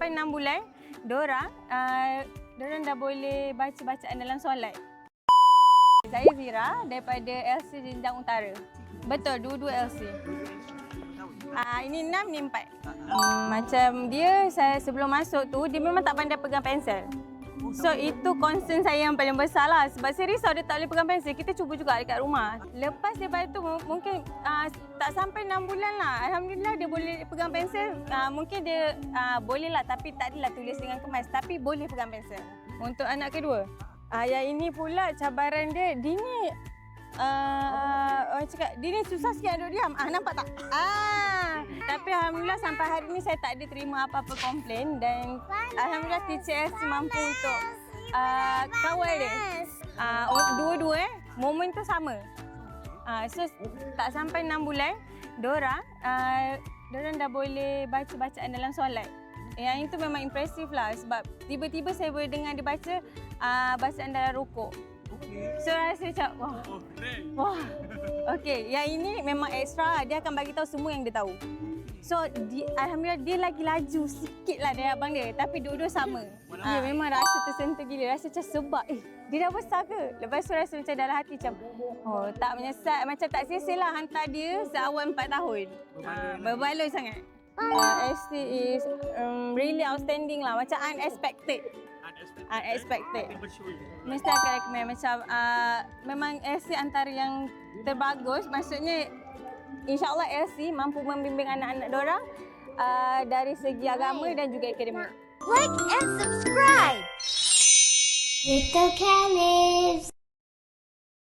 sampai 6 bulan, dorang dah boleh baca bacaan dalam solat. Saya Zira daripada LC Jenjang Utara. Betul, dua-dua LC. Ini 6, ni 4. Macam dia, saya sebelum masuk tu, dia memang tak pandai pegang pensel. So itu concern saya yang paling besar lah. Sebab saya risau dia tak boleh pegang pensel. Kita cuba juga dekat rumah. Lepas daripada tu mungkin tak sampai 6 bulan lah. Alhamdulillah dia boleh pegang pensel. Mungkin dia boleh lah, tapi tak adalah tulis dengan kemas. Tapi boleh pegang pensel. Untuk anak kedua, yang ini pula cabaran dia ni orang cakap, dia ni susah sikit duduk diam. Nampak tak? Tapi Alhamdulillah sampai hari ni saya tak ada terima apa-apa komplain. Dan Alhamdulillah teacher LC mampu untuk kawal dia. Dua-dua momen tu sama. So tak sampai 6 bulan, dorang dah boleh baca bacaan dalam solat. Yang itu memang impresif lah sebab tiba-tiba saya boleh dengar dia baca bacaan dalam rukuk. So rasa macam wah. Okey, yang ini memang ekstra, dia akan bagi tahu semua yang dia tahu. So alhamdulillah dia lagi laju sikit lah dari abang dia, tapi dua-dua sama. Memang rasa tersentuh gila, rasa macam sebab dia dah besar ke? Lepas tu rasa macam dalam hati macam tak menyesal, macam tak sia-sia lah hantar dia seawal 4 tahun. Berbaloi sangat. ST is really outstanding lah, macam unexpected. Mesti akan recommend macam memang LC antara yang terbagus. Maksudnya insyaAllah LC mampu membimbing anak-anak dorang dari segi agama dan juga akademik. Like and subscribe. Little Caliph.